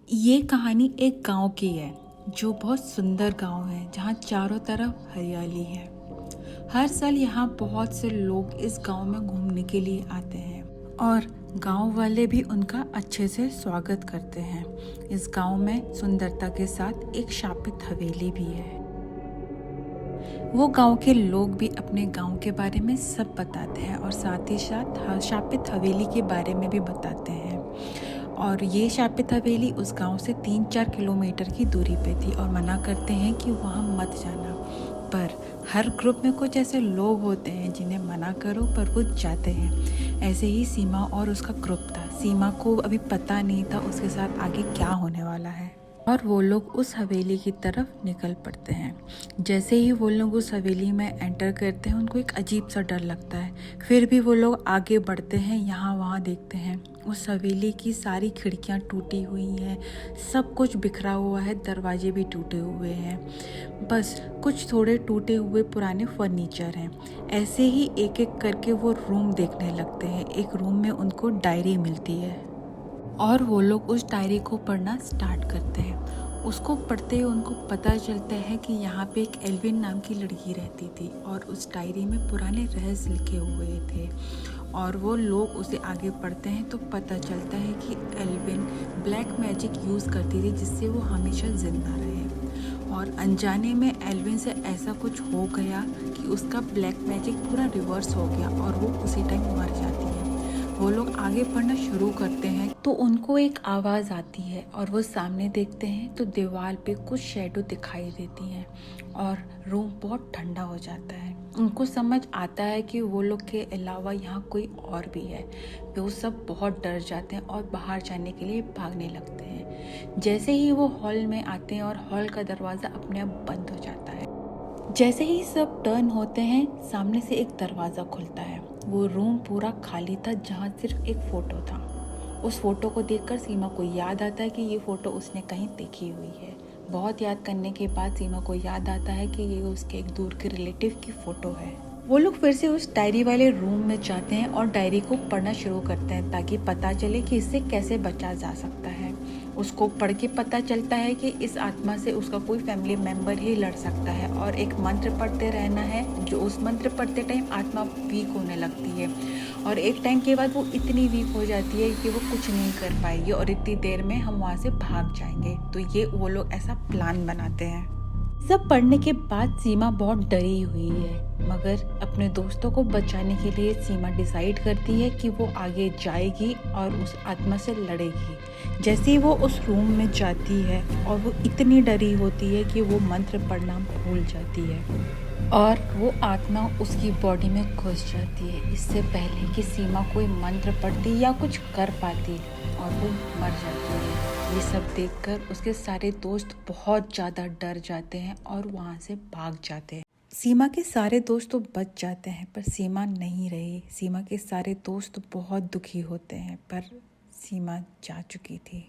ये कहानी एक गांव की है जो बहुत सुंदर गांव है जहाँ चारों तरफ हरियाली है। हर साल यहाँ बहुत से लोग इस गांव में घूमने के लिए आते हैं और गांव वाले भी उनका अच्छे से स्वागत करते हैं। इस गांव में सुंदरता के साथ एक शापित हवेली भी है। वो गांव के लोग भी अपने गांव के बारे में सब बताते हैं और साथ ही साथ शापित हवेली के बारे में भी बताते हैं। और ये शापित हवेली उस गांव से 3-4 किलोमीटर की दूरी पे थी और मना करते हैं कि वहाँ मत जाना। पर हर ग्रुप में कुछ ऐसे लोग होते हैं जिन्हें मना करो पर वो जाते हैं। ऐसे ही सीमा और उसका ग्रुप था। सीमा को अभी पता नहीं था उसके साथ आगे क्या होने वाला है और वो लोग उस हवेली की तरफ निकल पड़ते हैं। जैसे ही वो लोग उस हवेली में एंटर करते हैं उनको एक अजीब सा डर लगता है। फिर भी वो लोग आगे बढ़ते हैं, यहाँ वहाँ देखते हैं। उस हवेली की सारी खिड़कियाँ टूटी हुई हैं, सब कुछ बिखरा हुआ है, दरवाजे भी टूटे हुए हैं। बस कुछ थोड़े टूटे हुए पुराने फर्नीचर हैं। ऐसे ही एक एक करके वो रूम देखने लगते हैं। एक रूम में उनको डायरी मिलती है और वो लोग उस डायरी को पढ़ना स्टार्ट करते हैं। उसको पढ़ते ही उनको पता चलता है कि यहाँ पे एक एल्विन नाम की लड़की रहती थी और उस डायरी में पुराने रहस्य लिखे हुए थे। और वो लोग उसे आगे पढ़ते हैं तो पता चलता है कि एल्विन ब्लैक मैजिक यूज़ करती थी जिससे वो हमेशा ज़िंदा रहे। और अनजाने में एल्विन से ऐसा कुछ हो गया कि उसका ब्लैक मैजिक पूरा रिवर्स हो गया और वो उसी टाइम मर जाती है। वो लोग आगे पढ़ना शुरू करते हैं तो उनको एक आवाज़ आती है और वो सामने देखते हैं तो दीवार पे कुछ शैडो दिखाई देती हैं और रूम बहुत ठंडा हो जाता है। उनको समझ आता है कि वो लोग के अलावा यहाँ कोई और भी है। वो सब बहुत डर जाते हैं और बाहर जाने के लिए भागने लगते हैं। जैसे ही वो हॉल में आते हैं और हॉल का दरवाज़ा अपने आप बंद हो जाता है। जैसे ही सब टर्न होते हैं सामने से एक दरवाज़ा खुलता है। वो रूम पूरा खाली था जहाँ सिर्फ एक फ़ोटो था। उस फोटो को देखकर सीमा को याद आता है कि ये फ़ोटो उसने कहीं देखी हुई है। बहुत याद करने के बाद सीमा को याद आता है कि ये उसके एक दूर के रिलेटिव की फ़ोटो है। वो लोग फिर से उस डायरी वाले रूम में जाते हैं और डायरी को पढ़ना शुरू करते हैं ताकि पता चले कि इससे कैसे बचा जा सकता है। उसको पढ़ के पता चलता है कि इस आत्मा से उसका कोई फैमिली मेम्बर ही लड़ सकता है और एक मंत्र पढ़ते रहना है जो उस मंत्र पढ़ते टाइम आत्मा वीक होने लगती है और एक टाइम के बाद वो इतनी वीक हो जाती है कि वो कुछ नहीं कर पाएगी और इतनी देर में हम वहाँ से भाग जाएंगे। तो ये वो लोग ऐसा प्लान बनाते हैं। सब पढ़ने के बाद सीमा बहुत डरी हुई है मगर अपने दोस्तों को बचाने के लिए सीमा डिसाइड करती है कि वो आगे जाएगी और उस आत्मा से लड़ेगी। जैसे ही वो उस रूम में जाती है और वो इतनी डरी होती है कि वो मंत्र पढ़ना भूल जाती है और वो आत्मा उसकी बॉडी में घुस जाती है इससे पहले कि सीमा कोई मंत्र पढ़ती या कुछ कर पाती और वो मर जाती है। ये सब देखकर उसके सारे दोस्त बहुत ज़्यादा डर जाते हैं और वहाँ से भाग जाते हैं। सीमा के सारे दोस्त तो बच जाते हैं पर सीमा नहीं रही। सीमा के सारे दोस्त बहुत दुखी होते हैं पर सीमा जा चुकी थी।